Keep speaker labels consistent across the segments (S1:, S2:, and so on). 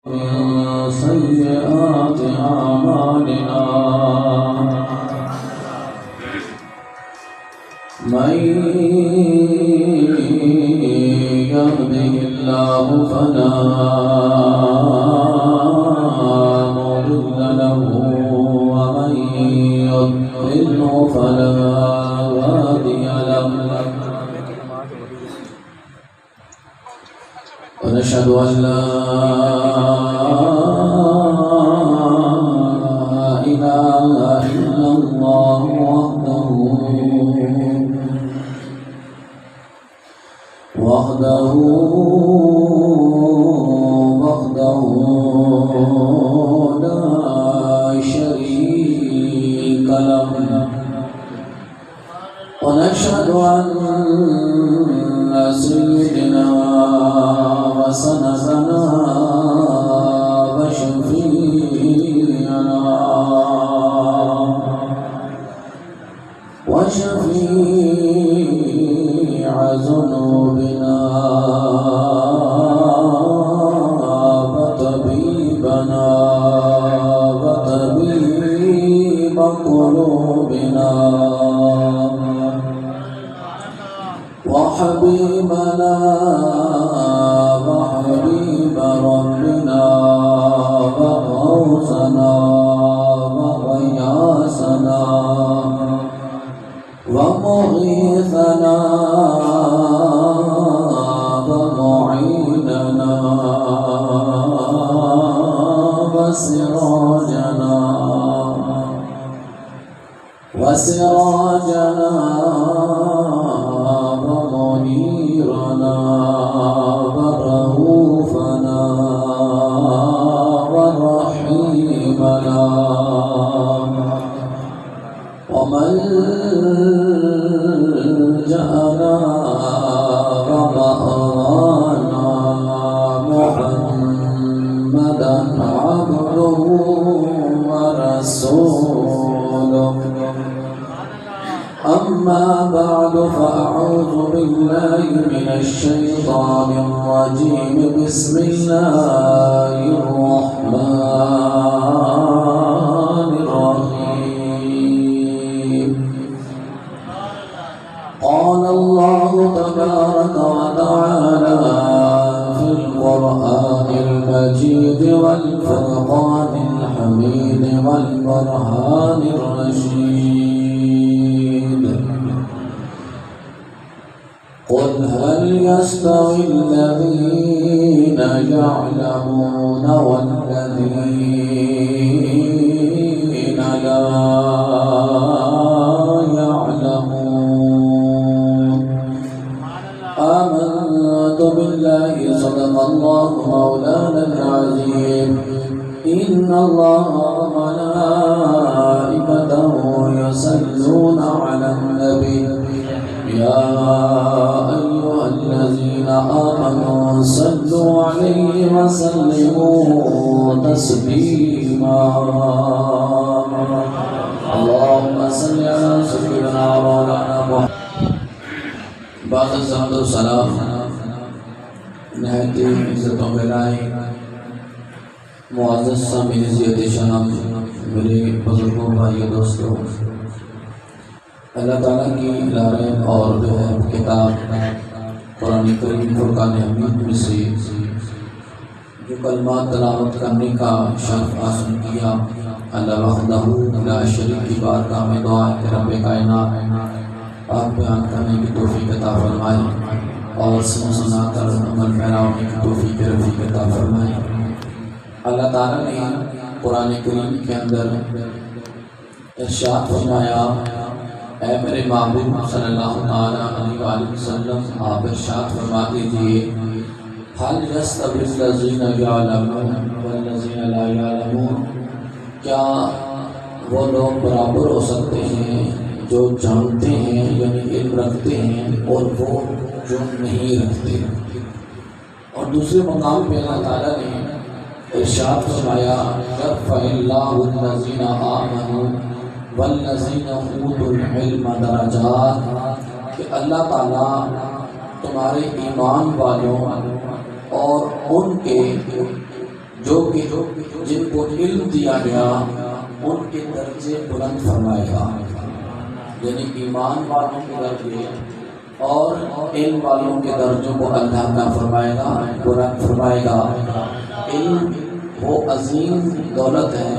S1: من سيئات أعمالنا من يهده الله فلا مضل له ومن يضلله فلا هادي له ونشهد أن لا إله إلا الله وحده لا شريك له ونشهد أن سيدنا وسندنا وشفيع ذنوبنا وطبيبنا وطبيب قلوبنا وحبيبنا وحبيب ربنا وغوثنا وغياثنا ومغيثنا ومعيننا وسراجنا ومنيرنا ورؤوفنا ورحيمنا وملجأنا ومأوانا محمدا عبده ورسوله أما بعد فأعوذ بالله من الشيطان الرجيم بسم الله الرحمن الرحيم قال الله تبارك وتعالى في القرآن المجيد والفرقان الحميد والبرهان الرشيد قل هل يستوي الذين يعلمون والذين لا يعلمون آمنت بالله صدق الله مولانا العظيم إن الله وملائكته يصلون على النبي يا أيها الذين آمنوا صلوا عليه وسلموا تسليما اللهم صل على سيدنا مولانا محمد بعد الحمد والسلام نہایت عزتوں کے لائق معزز سامعین عزت شان میرے بزرگوں بھائیوں دوستوں اللہ تعالیٰ کی لارین اور جو ہے کتاب قرآن کریم فرقان حمید میں سے جو کلمات تلاوت کرنے کا شرف حاصل کیا اللہ وحدہ لا شریک کی بارگاہ میں دعا ہے کہ رب کائنات آپ بیان کرنے کی توفیق عطا فرمائے اور سنا کر عمل پھیلانے کی توفیق رفیق عطا فرمائے۔ اللہ تعالیٰ نے قرآن کریم کے اندر ارشاد فرمایا اے میرے محبوب صلی اللہ علیہ وآلہ وسلم آپ ارشاد فرما دیجئے حل یستوی الذین یعلمون والذین لا یعلمون کیا وہ لوگ برابر ہو سکتے ہیں جو جانتے ہیں یعنی علم رکھتے ہیں اور وہ جو نہیں رکھتے۔ اور دوسرے مقام پہ اللہ تعالیٰ نے ارشاد فرمایا یرفع اللہ الذین آمنوا والذین اوتوا العلم درجات کہ اللہ تعالیٰ تمہارے ایمان والوں اور ان کے جو کہ جن کو علم دیا گیا ان کے درجے بلند فرمائے گا، یعنی ایمان والوں کے درجے اور علم والوں کے درجوں کو اللہ کا فرمائے گا، بلند فرمائے گا۔ علم وہ عظیم دولت ہے،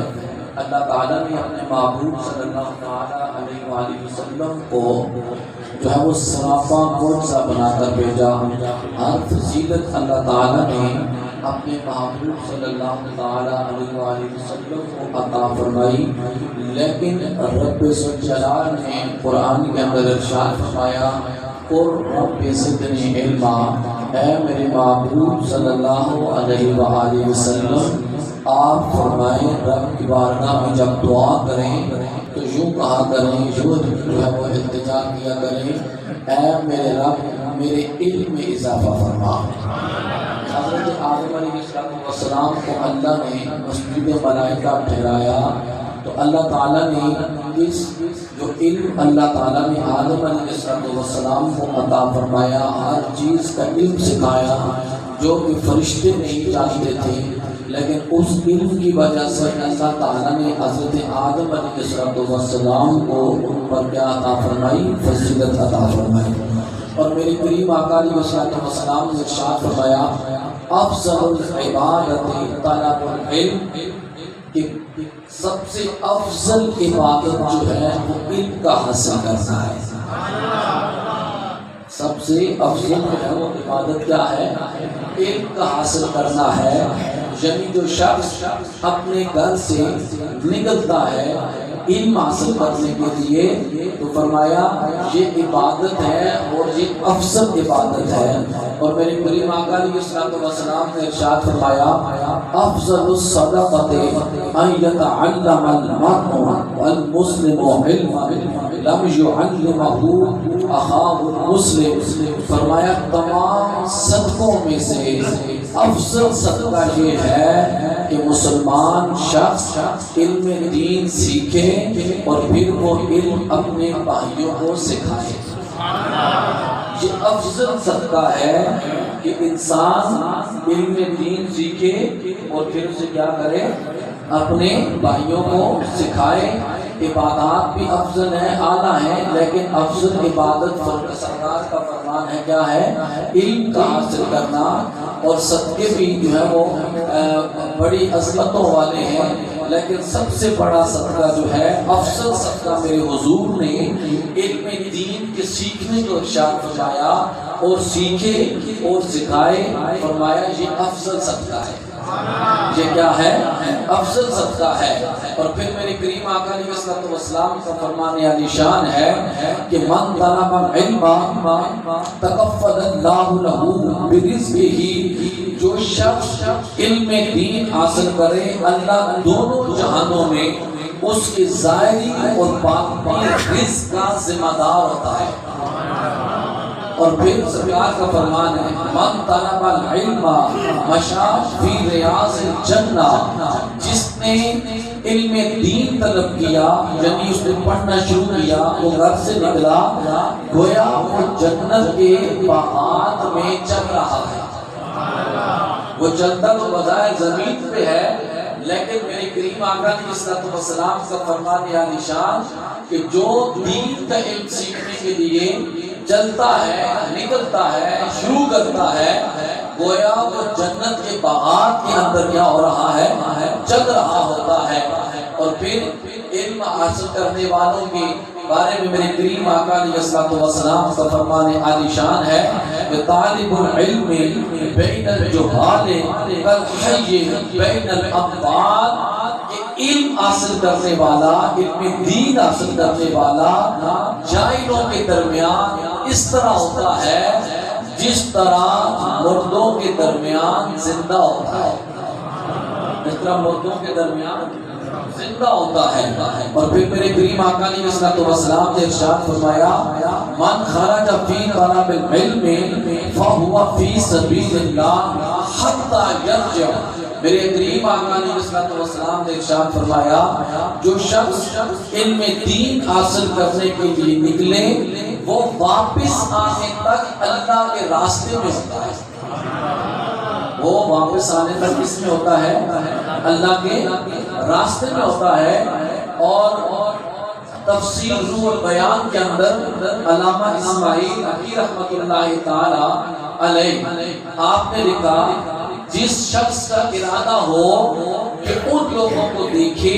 S1: اللہ تعالیٰ نے اپنے محبوب صلی اللہ تعالیٰ علیہ وآلہ وسلم کو جو ہے وہ سراپا معجزہ بنا کر بھیجا۔ ہر فضیلت اللہ تعالیٰ نے اپنے محبوب صلی اللہ تعالیٰ علیہ وآلہ وسلم کو عطا فرمائی، لیکن رب ذوالجلال نے قرآن کے اندر ارشاد فرمایا قل رب زدنی علما، اے میرے محبوب صلی اللہ علیہ وآلہ وسلم آپ فرمائیں رب کی بارگاہ میں جب دعا کریں تو یوں کہا کریں، یوں جو ہے وہ التجا کیا کریں، اے میرے رب میرے علم میں اضافہ فرما۔ حضرت آدم علیہ السلام کو اللہ نے مسجد ملائکہ ٹھہرایا تو اللہ تعالیٰ نے اس جو علم اللہ تعالیٰ نے آدم علیہ السلام کو عطا فرمایا، ہر چیز کا علم سکھایا جو کہ فرشتے نہیں جانتے تھے، لیکن اس علم کی وجہ سے اللہ تعالیٰ نے حضرت آدم علیہ السلام کو ان پر کیا عطا فرمائی؟ فضیلت عطا فرمائی۔ اور میرے کریم آقا علیہ السلام نے ارشاد فرمایا افضل العبادت طلب العلم، کہ سب سے افضل عبادت جو ہے وہ علم کا حاصل کرنا ہے۔ سب سے افضل جو ہے وہ عبادت کیا ہے؟ علم کا حاصل کرنا ہے۔ یعنی جو شخص اپنے گھر سے نکلتا ہے علم حاصل کرنے کے لیے تو فرمایا یہ عبادت ہے اور یہ افضل عبادت ہے۔ اور میرے کریم آقا علیہ السلام نے ارشاد فرمایا افضل الصدقۃ ان یتعلم المرء والمسلم علما لم يعلمه اخاه المسلم، فرمایا تمام صدقوں میں سے افضل صدقہ یہ ہے کہ مسلمان شخص علم دین سیکھے اور پھر وہ علم اپنے بھائیوں کو سکھائے۔ یہ افضل صدقہ ہے کہ انسان علم دین سیکھے اور پھر اسے کیا کرے؟ اپنے بھائیوں کو سکھائے۔ عبادات بھی افضل ہیں، اعلیٰ ہیں، لیکن افضل عبادت سرکار کا فرمان ہے کیا ہے؟ علم کا حاصل کرنا۔ اور صدقے بھی جو ہے وہ بڑی عظمتوں والے ہیں، لیکن سب سے بڑا صدقہ جو ہے افضل صدقہ میرے حضور نے علم دین کے سیکھنے کو ارشاد فرمایا اور سیکھے اور سکھائے، فرمایا یہ افضل صدقہ ہے۔ یہ کیا ہے؟ افضل صدقہ ہے۔ اور پھر میرے کریم آقا علیہ السلام کا فرمان عالی شان ہے کہ من طلب العلم تکفل اللہ لہ برزقہ، جو شخص علم دین حاصل کرے اللہ دونوں جہانوں میں اس کے ظاہری اور باطنی رزق کا ذمہ دار ہوتا ہے۔ اور پھر سرکار کا فرمان ہے من طلب العلم مشى فی ریاض الجنہ، جس نے علم دین طلب کیا یعنی اس نے پڑھنا شروع کیا، وہ گھر سے نکلا گویا وہ جنت کے باغات میں چل رہا ہے۔ وہ چلتا تو بظاہر زمین پہ ہے، لیکن میرے کریم آقا علیہ السلام کا فرمان عالی شان کہ جو دین کا علم سیکھنے کے لیے چلتا ہے، نکلتا ہے، شروع کرتا ہے، گویا وہ جنت کے باغات کے اندر کیا ہو رہا ہے؟ چل رہا ہوتا ہے۔ اور پھر علم حاصل کرنے والوں کے بارے میں میرے کریم آقا علیہ السلام کا فرمان عالی شان ہے کہ طالب العلم بین الجہال کالحی بین الاموات، علم حاصل کرنے والا، علم دین حاصل کرنے والا جاہلوں کے درمیان اس طرح ہوتا ہے جس طرح مردوں کے درمیان زندہ ہوتا ہے، اس طرح مردوں کے درمیان زندہ ہوتا ہے۔ اور پھر میرے کریم آقا علیہ السلام نے ارشاد فرمایا من خرج فی طلب العلم فہو فی سبیل اللہ حتی یرجع، میرے کریم آقا علیہ السلام نے ارشاد فرمایا جو شخص علم دین حاصل کرنے کے لیے نکلے وہ واپس آنے تک اللہ کے راستے میں ہوتا ہے۔ وہ واپس آنے تک کس میں ہوتا ہے؟ اللہ کے راستے میں ہوتا ہے۔ اور تفسیر روح البیان کے اندر علامہ اسماعیل حقی رحمۃ اللہ تعالی علیہ آپ نے لکھا، جس شخص کا ارادہ ہو کہ ان لوگوں کو دیکھے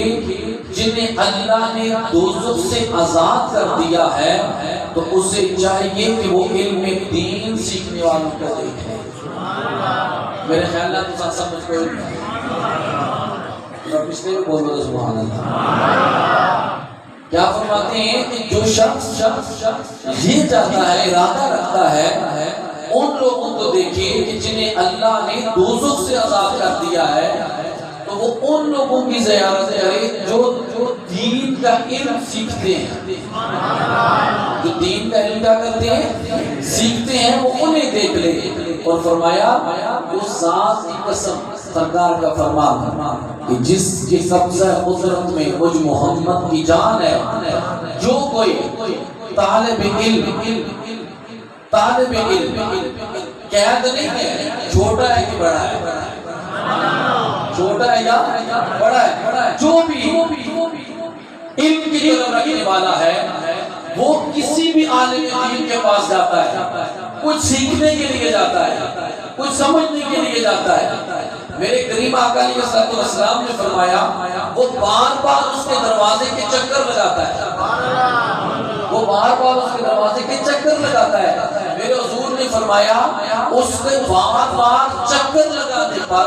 S1: جنہیں اللہ نے دوزخ سے آزاد کر دیا ہے، تو اسے چاہیے کہ وہ علم دین سیکھنے والوں کو دیکھے۔ میرے خیال میں تو سمجھ کوئی نہیں، پچھلے بھی بولو سبحان اللہ۔ کیا فرماتے ہیں کہ جو شخص یہ چاہتا ہے، ارادہ رکھتا ہے ان لوگوں کو دیکھے کہ جنہیں اللہ نے دوزخ سے آزاد کر دیا ہے، تو وہ ان لوگوں کی زیارت کرے جو دین کا علم سیکھتے ہیں، جو دین کا علم کیا کرتے ہیں؟ سیکھتے ہیں، وہ انہیں دیکھ لے۔ اور فرمایا اس ذات کی قسم، سرکار کا فرمان کہ جس کی قبضہ قدرت میں مجھ محمد کی جان ہے، جو کوئی طالب علم قید نہیں ہے، چھوٹا ہے کہ بڑا ہے، چھوٹا ہے یا بڑا ہے، جو بھی علم کی طلب رکھنے والا ہے وہ کسی بھی عالم دین کے پاس جاتا ہے، کچھ سیکھنے کے لیے جاتا ہے، کچھ سمجھنے کے لیے جاتا ہے۔ میرے کریم آقا علیہ السلام نے فرمایا وہ بار بار اس کے دروازے کے چکر لگاتا ہے، وہ بار بار اس کے دروازے کے چکر لگاتا ہے۔ میرے حضور نے فرمایا اس نے بار بار چکر لگانے پر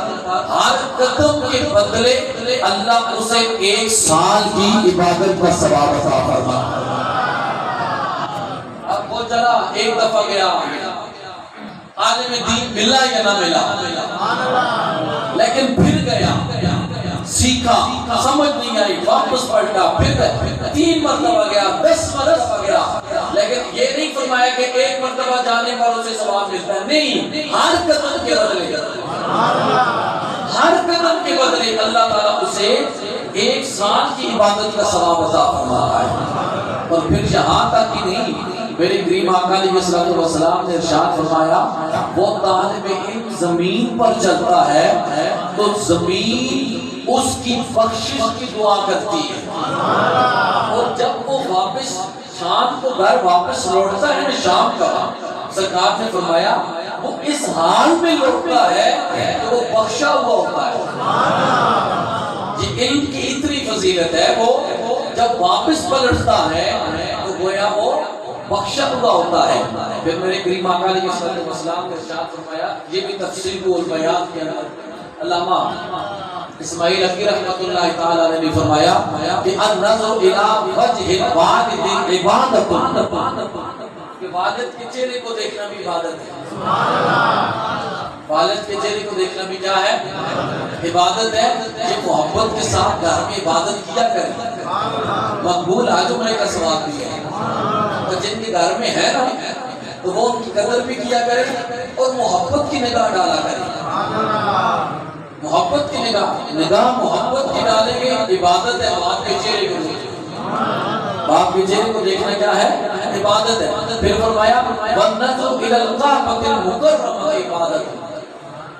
S1: ہر قدم کے بدلے اللہ اسے 1 سال کی عبادت کا ثواب عطا فرماتا۔ اب وہ چلا، ایک دفعہ گیا، عالم دین ملا یا نہ ملا، لیکن پھر گیا، سیکھا، سمجھ نہیں آئی، واپس پلٹا، پھر 3 مرتبہ گیا، 10 مرتبہ گیا، لیکن یہ نہیں فرمایا کہ 1 مرتبہ جانے پر اسے ثواب ملتا ہے، نہیں، ہر قدم کے بدلے، ہر قدم کے بدلے اللہ تعالیٰ اسے 1 سال کی عبادت کا ثواب عطا فرماتا ہے۔ اور پھر یہاں تک کہ نہیں، میرے کریم آقا علیہ السلام نے ارشاد فرمایا وہ طالب علم زمین پر چلتا ہے تو زمین اس کی بخشش کی دعا کرتی ہے، اور جب وہ واپس شام کو گھر واپس لوٹتا ہے، شام کا، سرکار نے فرمایا وہ اس حال میں لوٹتا ہے کہ وہ بخشا ہوا ہوتا ہے۔ یہ علم کی اتنی فضیلت ہے، وہ جب واپس پلٹتا ہے تو گویا وہ بخشا ہوا ہوتا ہے۔ پھر میرے کریم آقا علیہ السلام نے ارشاد فرمایا، یہ بھی تفسیر روح البیان کے اندر علامہ اسماعیل حقی رحمۃ اللہ تعالی نے بھی فرمایا کہ النظر الی وجہ الوالد عبادت، کہ والد کے چہرے کو دیکھنا بھی عبادت ہے، والد کے چہرے کو دیکھنا بھی کیا ہے؟ عبادت ہے۔ یہ محبت کے ساتھ گھر میں عبادت کیا کرے، مقبول حج عمرے کا ثواب بھی ہے، اور جن کے گھر میں ہے نا تو وہ ان کی قدر بھی کیا کرے اور محبت کی نگاہ ڈالا کرے، محبت کی نگاہ محبت کی ڈالیں گے، عبادت ہے۔ باپ کے چہرے کو دیکھنا، باپ کے چہرے کو دیکھنا کیا ہے؟ عبادت ہے۔ پھر فرمایا وَالنَّظْرُ إِلَى الْكَعْبَةِ الْمُكَرَّمَةِ عبادت،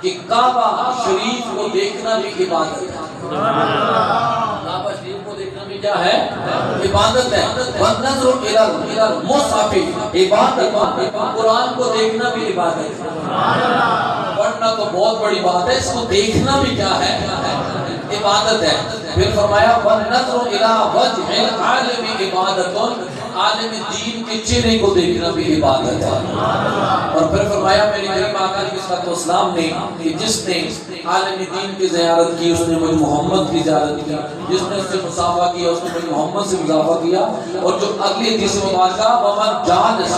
S1: کہ کعبہ شریف کو دیکھنا بھی عبادت ہے، کعبہ شریف کو دیکھنا بھی کیا ہے؟ عبادت ہے۔ وَالنَّظْرُ إِلَى الْمُصْحَفِ عبادت، قرآن کو دیکھنا بھی عبادت ہے، پڑھنا تو بہت بڑی بات ہے، اس کو دیکھنا بھی کیا ہے؟ عبادت ہے۔ پھر فرمایا وَالنَّظْرُ إِلَى وَجْهِ الْعَالِمِ عبادت، عالم دین کے چہرے کو دیکھنا بھی عبادت ہے۔ اور پھر فرمایا میرے کریم آقا علیہ السلام نے کہ جس نے عالم دین کی زیارت کی اس نے مجھ محمد کی زیارت کی، جس نے اس سے مصافحہ کیا اس نے مجھ محمد سے مصافحہ کیا۔ اور جو اگلی حدیث مبارکہ وَمَنْ جَالَسَ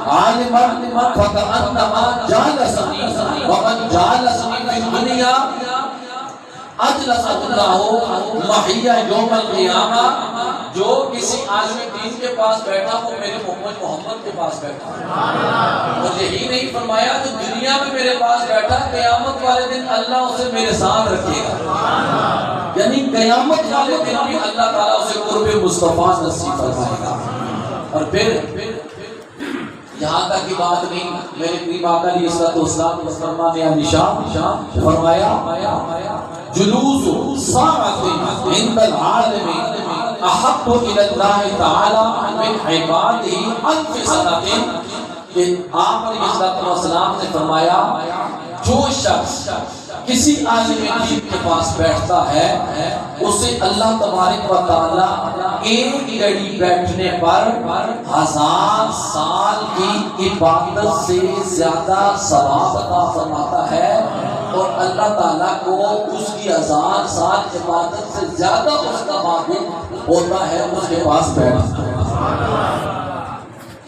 S1: عَالِمًا فَكَأَنَّمَا جَالَسَنِي وَمَنْ جَالَسَنِي فِي الدُّنْيَا اجلسہ اللہ محیہ یوم القیامہ، جو کسی عالم دین کے پاس بیٹھا وہ میرے محمد کے پاس بیٹھا، اور یہی نہیں فرمایا جو دنیا میں میرے پاس بیٹھا قیامت والے دن اللہ اسے میرے ساتھ رکھے گا، یعنی قیامت والے دن بھی اللہ تعالیٰ اسے قرب مصطفیٰ نصیب فرمائے گا۔ اور پھر یہاں تک کی بات نہیں، میرے قریب آقا علیہ الصلوۃ والسلام نے فرمایا نشان فرمایا جلوس ساعۃ عند العالم احب الى اللہ تعالی من عبادہ الف سنۃ، کہ آپ علیہ الصلوۃ والسلام نے فرمایا جو شخص کسی عالم دین کے پاس بیٹھتا ہے اسے اللہ تبارک و تعالی ایک گھڑی بیٹھنے پر 1000 سال کی عبادت سے زیادہ ثواب عطا فرماتا ہے، اور اللہ تعالیٰ کو اس کی 1000 سال عبادت سے زیادہ اس کا محبوب ہوتا ہے اس کے پاس بیٹھتا ہے۔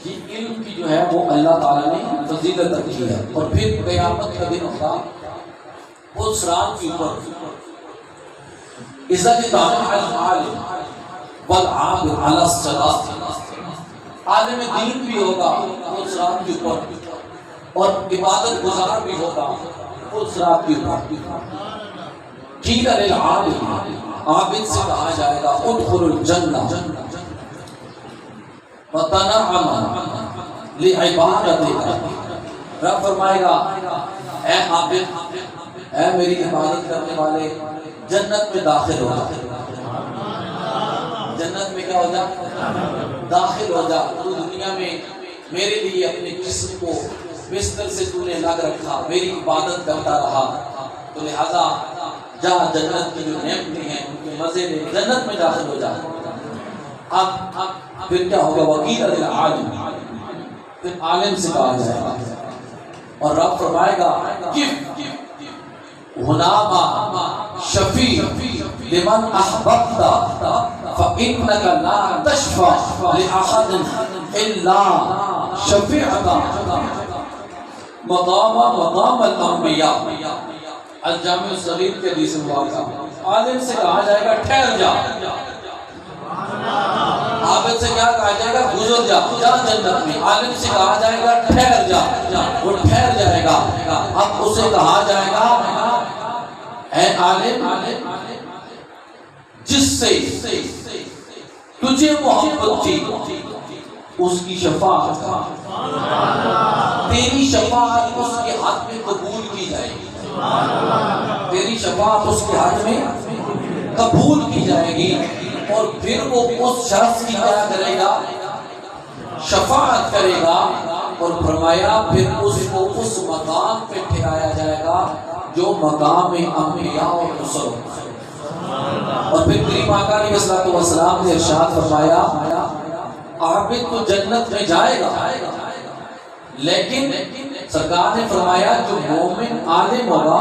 S1: یہ علم کی جو ہے وہ اللہ تعالیٰ نے فضیلت رکھی ہے۔ اور پھر قیامت کا دن ہوگا وہ صراط کے اوپر اذا اجتمع العالم والعابد علی الصراط، عالم دین بھی ہوگا وہ صراط کے اوپر، اور عبادت گزار بھی ہوگا وہ صراط کے اوپر۔ قیل للعابد، عابد سے کہا جائے گا ادخل الجنہ وتنعم لعبادتک، رب فرمائے گا اے عابد، اے میری عبادت کرنے والے، جنت میں داخل ہو جا، جنت میں کیا ہو جا، داخل ہو جا۔ تو دنیا میں میرے لیے اپنے جسم کو بستر سے تو نے لگ رکھا، میری عبادت کرتا رہا، تو لہذا جا جنت کی جو نعمتیں ہیں ان کے مزے لے، جنت میں داخل ہو جا۔ اب پھر کیا ہوگا، وکیل العالم، پھر عالم سے کہا جائے گا، اور رب فرمائے گا ہناما شفیع لمن احببت فإنك لا تشفع لأحد إلا شفيعك مقام الانبیاء، الجامع الصغیر کے حدیث مبارکہ۔ عالم سے کہا جائے گا ٹھہر جا، عابد سے کیا کہا جائے گا، گزر جا، جا جنت میں۔ عالم سے کہا جائے گا ٹھہر جا، وہ ٹھہر جائے گا۔ اب اسے کہا جائے گا اے عالم، جس سے تجھے محبت تھی اس کی شفاعت، تیری شفاعت اس کے ہاتھ میں قبول کی جائے گی، تیری شفاعت اس کے ہاتھ میں قبول کی جائے گی، اور پھر وہ اس شخص کی کیا کرے گا، شفاعت کرے گا، اور فرمایا پھر اس کو اس مقام پہ ٹھہرایا جائے گا جو مقام انبیاء اور رسل۔ اور پھر کریم آقا علیہ الصلوۃ والسلام نے ارشاد فرمایا عابد تو جنت میں جائے گا، لیکن سرکار نے فرمایا جو مومن عالم ہوگا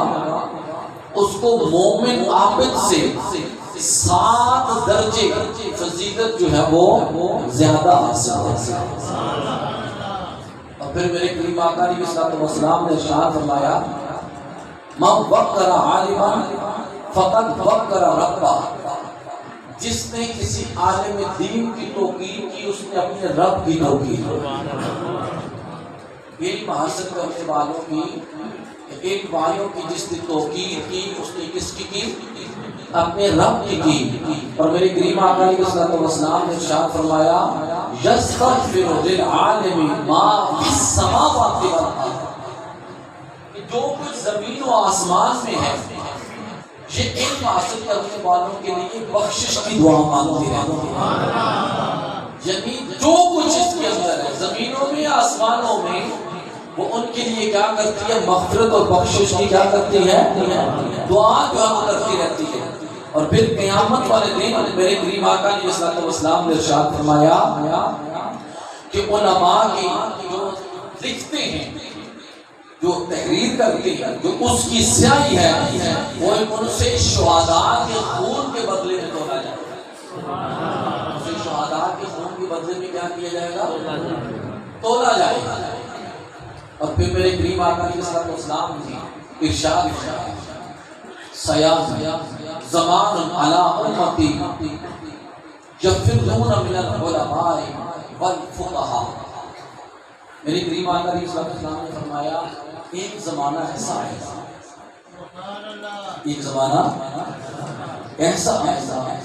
S1: اس کو مومن عابد سے 7 درجے فضیلت جو ہے وہ زیادہ حاصل ہے۔ اور پھر میرے کریم آقا علیہ الصلوۃ والسلام نے ارشاد فرمایا من وقر عالما فقد وقر ربہ، جس نے کسی عالم دین کی توقیر کی اس نے اپنے رب کی توقیر کی۔ علم حاصل کرنے والوں کی، علم والوں کی جس نے توقیر کی اس نے کس کی کی، اپنے رب کی۔ اور میرے کریم آقا علیہ الصلوۃ والسلام نے ارشاد فرمایا یستغفر للعالم ما فی السماوات والارض، جو کچھ زمین و آسمان میں ہے یہ علم حاصل کرنے والوں کے لیے بخشش کی دعا مانگتی رہتی ہے، یعنی جو کچھ اس کے اندر ہے زمینوں میں آسمانوں میں، وہ ان کے لیے کیا کرتی ہے، مغفرت اور بخشش کی کیا کرتی ہے، دعا کرتی رہتی ہے۔ اور پھر قیامت والے دن میرے کریم آقا علیہ الصلوۃ والسلام نے ارشاد فرمایا کہ علماء کی جو لکھتے ہیں، جو تحریر کرتے ہیں، جو اس کی سیاہی ہے، وہ ان سے شہداء کے خون کے بدلے میں تولا جائے گا، اسے شہداء کے خون کے بدلے میں کیا کیا جائے گا، تولا جائے گا۔ اور پھر میرے کریم آقا علیہ الصلوۃ والسلام نے ارشاد فرمایا زمان علی امتی یفرون من العلماء والفقہاء، میرے کریم آقا علیہ السلام نے فرمایا ایک زمانہ ایسا ہے، ایک زمانہ ایسا ہے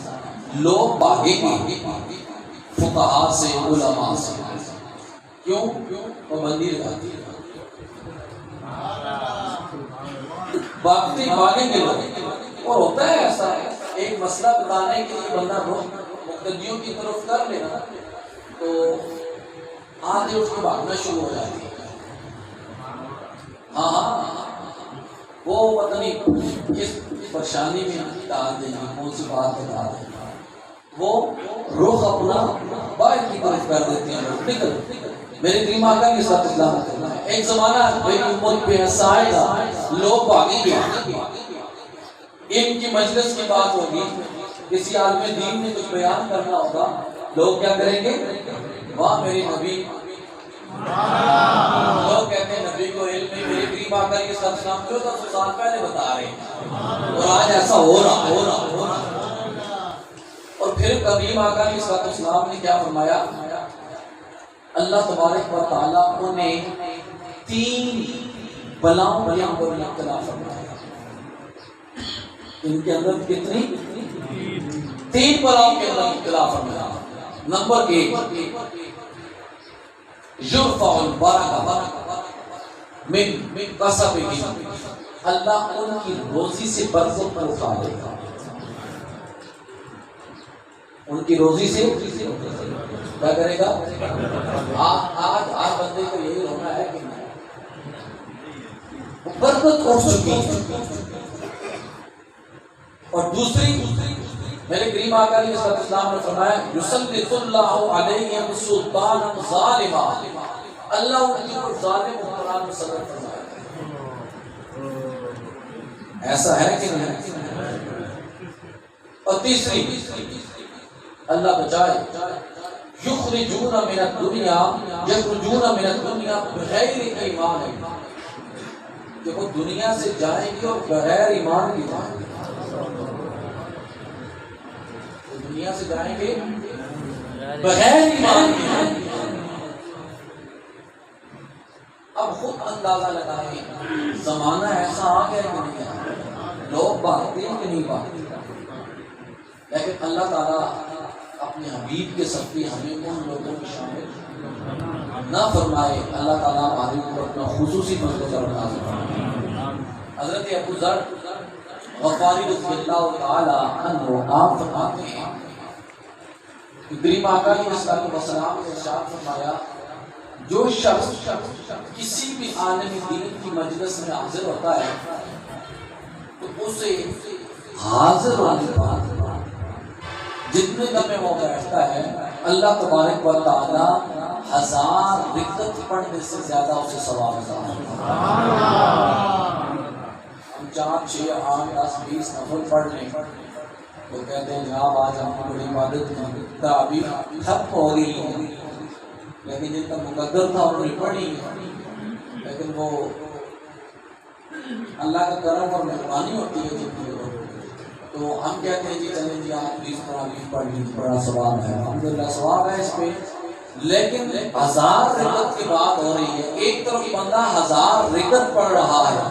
S1: لوگ بھاگیں گے فقہاء سے، علماء سے، کیوں پابندی لگاتی ہے، بھاگیں گے لوگ۔ اور ہوتا ہے ایسا، ایک مسئلہ بتانے کے لیے بندہ مقتدیوں کی طرف کر لینا تو آدھے اس کو بھاگنا شروع ہو جاتی ہے۔ ہاں وہ پتہ نہیں اس پریشانی میں ڈال دیں گے، کون سی بات بتا دیں گے، وہ رخ اپنا باہر کی طرف کر دیتے ہیں لوگ، نکل۔ میرے کریم آقا کی صلی اللہ علیہ وسلم ایک زمانہ میری امت پہ ایسا آئے گا، لوگ بھاگیں گے، ان کی مجلس کی بات ہوگی، کسی عالم دین نے کچھ بیان کرنا ہوگا، لوگ کیا کریں گے؟ وہاں میرے نبی، لوگ کہتے ہیں نبی کو علم نہیں، میرے کریم آقا کی صلی اللہ علیہ وسلم 1400 سال پہلے بتا رہے ہیں اور آج ایسا ہو رہا۔ اور پھر کریم آقا کی صلی اللہ علیہ وسلم نے کیا فرمایا؟ اللہ تبارک و تعالیٰ انہیں 3 بلاؤں کے اندر مبتلا فرمایا۔ ان کے اندر کتنی؟ 3 بلاؤں کے اندر مبتلا فرمایا۔ نمبر 1، یرفع البرکہ من کسبہم، اللہ ان کی روزی سے برکت کو اٹھا لے گا، ان کی روزی سے کیا کرے گا؟ آج ہر بندے کو یہی ہونا ہے کہ برکت اٹھ چکی ہے۔ اور دوسری، میرے کریم آقا علیہ السلام نے فرمایا یسلط اللہ علیہم سلطانا ظالما، اللہ ان کے اوپر ظالم حکمران مسلط فرمائے۔ ایسا ہے کہ نہیں؟ اور تیسری، اللہ بچائے، یخرجون من الدنیا بغیر ایمان، کہ وہ دنیا سے جائیں گے اور بغیر ایمان کی جائیں گے، دنیا سے جائیں گے بغیر ایمان کی۔ اب خود اندازہ لگائیں، زمانہ ایسا آ گیا کہ نہیں آ، لوگ بھاگتے ہیں کہ نہیں بھاگتے، لیکن اللہ تعالیٰ اپنے حبیب کے صدقے ہمیں ان لوگوں کی شامل نہ فرمائے۔ اللہ تعالیٰ ہمارے اوپر اپنا خصوصی فضل و کرم نازل فرمائے۔ حضرت ابو ذر غفاری رضی اللہ تعالیٰ عنہ آپ فرماتے ہیں، کریم آقا علیہ السلام نے ارشاد فرمایا، جو شخص کسی بھی عالم دین کی مجلس میں حاضر ہوتا ہے تو اسے حاضر ہونے کے بعد جتنے دفعے وہ بیٹھتا ہے، اللہ تبارک و تعالیٰ 1000 رکعت پڑھنے سے زیادہ اسے ثواب عطا کرتا ہے۔ ہم 4 6 8 10 20 نفل پڑھ لیں تو کہتے ہیں جناب آج ہم کو بڑی عبادت کی تراویح ختم ہو گئی ہے، لیکن جن کا مقدر تھا انہوں نے پڑھی، لیکن وہ اللہ کا کرم اور مہربانی ہوتی ہے جن کی، تو ہم کہتے ہیں جی چلیں جی آپ پلیز تراویح پڑھ لیجیے، بڑا ثواب ہے، الحمدللہ ثواب ہے اس پہ، لیکن 1000 رکعت کی بات ہو رہی ہے، ایک طرف بندہ 1000 رکعت پڑھ رہا ہے،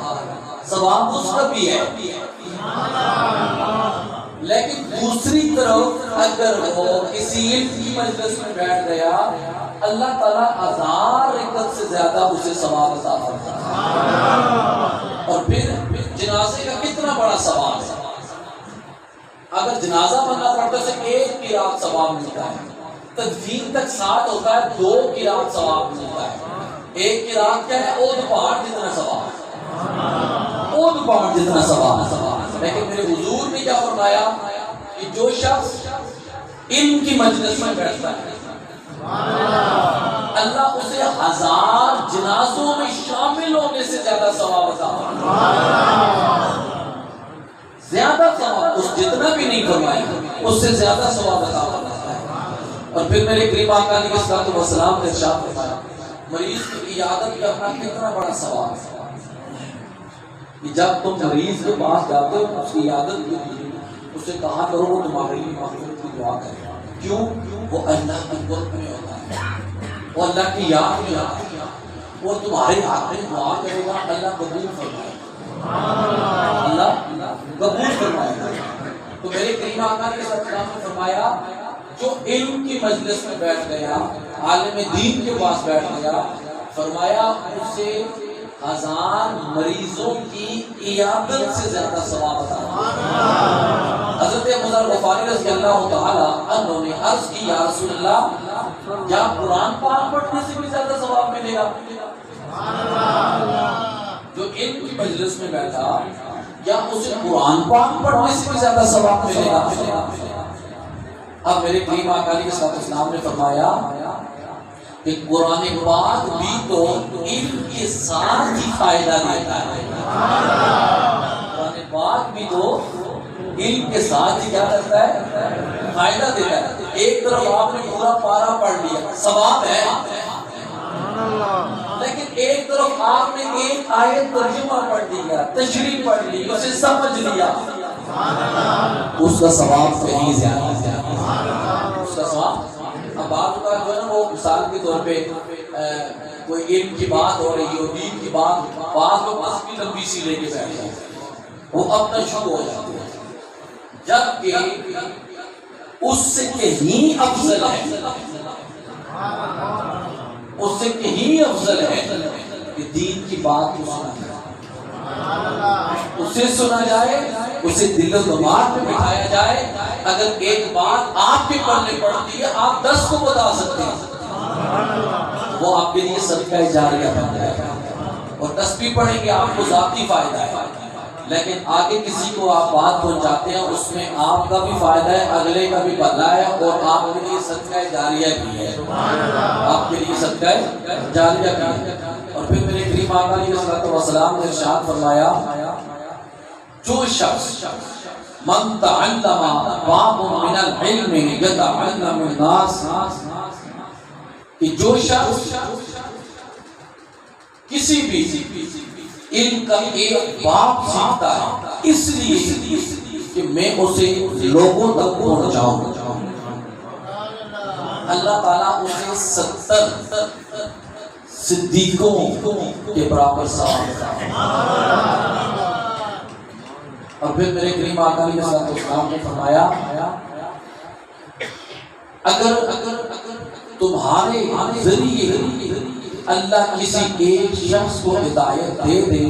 S1: ثواب اس کا بھی ہے، لیکن دوسری طرف اگر وہ کسی علم کی مجلس میں بیٹھ گیا، اللہ تعالیٰ 1000 رکعت سے زیادہ اسے ثواب عطا کرتا ہے۔ اور پھر جنازے کا کتنا بڑا ثواب ہے، اگر جنازہ بندہ پڑھتا ہے تو 1 کی رات ثواب ملتا ہے، تدفین تک ساتھ ہوتا ہے 2 کی رات ثواب ملتا ہے، 1 کی رات کیا ہے؟ اود پہاڑ جتنا ثواب، اود پہاڑ جتنا ثواب۔ لیکن میرے حضور نے کیا فرمایا کہ جو شخص ان کی مجلس میں بیٹھتا ہے اللہ اسے 1000 جنازوں میں شامل ہونے سے زیادہ ثواب عطا فرمائے، زیادہ ثواب، اس جتنا بھی نہیں فرمایا اس سے زیادہ ثواب عطا فرماتا ہے۔ اور پھر میرے کریم آقا علیہ الصلوۃ والسلام نے ارشاد فرمایا، مریض کی عیادت کرنا کتنا بڑا ثواب ہے، کہ جب تم مریض کے پاس جاتے ہو اس کی عیادت کے لیے اسے کہا کرو وہ تمہارے لیے مغفرت کی دعا کرے، کیوں؟ وہ اللہ کی قرب میں ہوتا ہے، وہ اللہ کی یاد میں ہوتا ہے، وہ تمہارے حق میں دعا کرے گا، اللہ قبول فرمائے گا، اللہ قبول فرمائے گا۔ تو میرے کریم آقا نے فرمایا جو علم کی مجلس میں بیٹھ گیا عالم دین کے پاس بیٹھ گیا، فرمایا اسے 1000 مریضوں کی عیادت سے زیادہ ثواب عطا ہوا۔ حضرت ابو ذر غفاری رضی اللہ تعالی عنہ نے عرض کی یا رسول اللہ، کیا قرآن پاک پڑھنے سے بھی زیادہ ثواب ملے گا؟ جو علم کی مجلس میں بیٹھا، یا اسے قرآن پاک پڑھنے سے بھی زیادہ ثواب ملے گا؟ اب میرے کریم آقا علیہ السلام نے فرمایا کہ قرآن پاک بھی تو علم کے ساتھ ہی فائدہ دیتا ہے۔ قرآن پاک بھی تو علم کے ساتھ ہی کیا کرتا ہے؟ فائدہ دیتا ہے۔ ایک طرف آپ نے پورا پارا پڑھ لیا، ثواب ہے، لیکن ایک طرف آپ نے ایک آیت ترجمہ پڑھ لیا، تشریح پڑھ لی، اسے سمجھ لیا، اس کا ثواب کہیں زیادہ ہے۔ اس کا ثواب اب بات کا جو ہے نا، وہ مثال کے طور پہ کوئی علم کی بات ہو رہی ہے، دین کی بات، بعض لوگ بس بھی لمبی سی لے کے بیٹھ جاتے ہیں، وہ اپنا شروع ہو جاتے ہیں، جبکہ اس سے کہیں افضل ہے، اس سے کہیں افضل ہے کہ دین کی بات کو سنا جائے، اسے سنا جائے، اسے دل و دماغ میں بٹھایا جائے۔ اگر ایک بات آپ کے پڑھنے پڑتی ہے، آپ 10 کو بتا سکتے ہیں، وہ آپ کے لیے صدقہ جاریہ بن جائے گا، اور 10 بھی پڑھیں گے آپ کو ذاتی فائدہ ہے، لیکن آگے کسی کو آپ بات پہنچاتے ہیں، اس میں آپ کا بھی فائدہ ہے، اگلے کا بھی بھلا ہے، اور آپ کے لیے صدقہ جاریہ بھی ہے، آپ کے لیے صدقہ جاریہ بھی ہے۔ اور پھر میرے کریم آقا علیہ السلام نے ارشاد فرمایا، جو شخص من تعلم باب من العلم یتعلم الناس، کہ جو شخص کسی بھی علم کا ایک باب سیکھتا ہے اس لیے کہ میں اسے لوگوں تک پہنچاؤں، اللہ تعالیٰ اسے 70 صدیقوں کے برابر ثواب۔ اور پھر میرے کریم آقا علیہ السلام نے فرمایا، اگر تمہارے ذریعے اللہ کسی ایک شخص کو ہدایت دے دے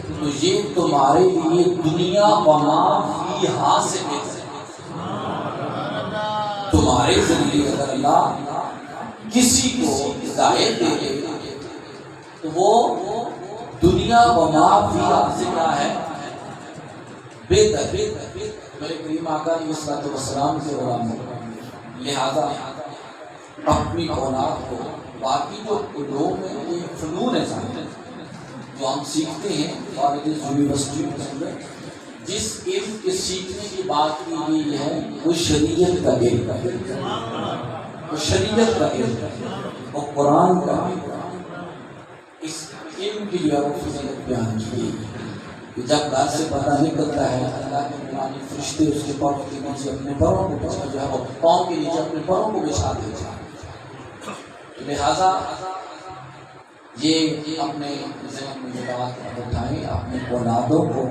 S1: تو یہ تمہارے لیے دنیا وما فیہا سے بہتر ہے۔ تمہارے ذریعے اگر اللہ کسی کو ہدایت دے دے تو وہ دنیا وما فیہا سے کیا ہے؟ بہتر۔ میرے کریم آقا علیہ السلام کے غلام، لہذا اپنی اولاد کو باقی جو علوم ہیں، یہ فنون ہے جو ہم سیکھتے ہیں کالجز یونیورسٹی میں، جس علم کے سیکھنے کی بات کی گئی ہے وہ شریعت کا علم ہے، وہ شریعت کا علم ہے، وہ قرآن کا علم۔ اس علم کی جو ہے وہ فضیلت بیان کی گئی ہے کہ جب گھر سے پتہ نکلتا ہے، اللہ کے نورانی فرشتے اس کے پاؤں کے نیچے اپنے پروں کو جو ہے وہ پاؤں کے نیچے اپنے پروں کو بچھا دیتے ہیں۔ لہذا یہ اپنے ذہن میں یہ بات اٹھائیں، اپنے اولادوں کو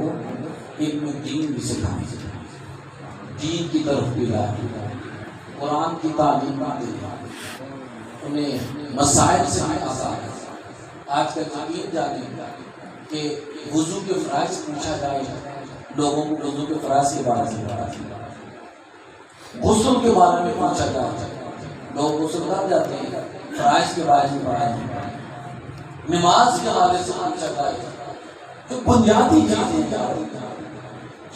S1: علم دین بھی سکھائیں، دین کی طرف بھی لائیں، قرآن کی تعلیم دیں، انہیں مسائل سے بھی آسان ہے۔ آج کل یقین جانیں کہ وضو کے فرائض پوچھا جائے، لوگوں کو وضو کے فرائض کے بارے میں، غسل کے بارے میں پوچھا جائے، لوگ غسل کر جاتے ہیں، فرائض کے بارے میں پڑھا جائے، نماز کے حوالے سے پوچھا جائے، جو بنیادی چیزیں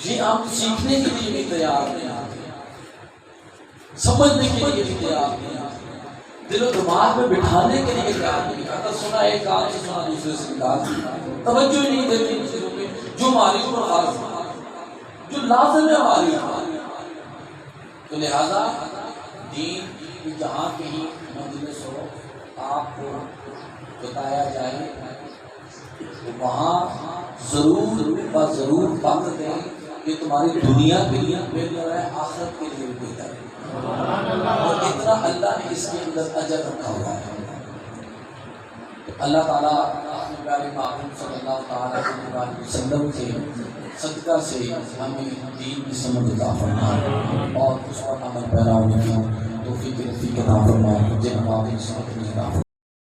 S1: یہ ہم سیکھنے کے لیے بھی تیار نہیں آتے، سمجھنے کے لیے بھی تیار نہیں آتے، دل و دماغ میں بٹھانے کے لیے تیار نہیں آتا۔ سنا ایک کام سے سنا دوسرے سے نکال، توجہ نہیں دیتے ان چیزوں پہ جو ہماری اوپر فرض ہے، جو لازم ہے ہماری اوپر۔ تو لہذا دین کی جہاں کہیں مجلس ہو آپ کو بتایا جائے تو وہاں ضرور وقت دیں کہ تمہاری دنیا کے لیے بہتر ہے، آخرت کے لیے بہتر ہے، اور اتنا اللہ نے اس کے اندر اجر رکھا ہوا ہے۔ اللہ تعالیٰ اپنے پیارے محبوب صلی اللہ تعالیٰ علیہ وسلم کے صدقہ سے ہمیں دین کی سمجھ عطا فرمائے اور اس پر عمل پیرا ہونے کی توفیق نصیب عطا فرمائے، مجھے ہمارے ساتھ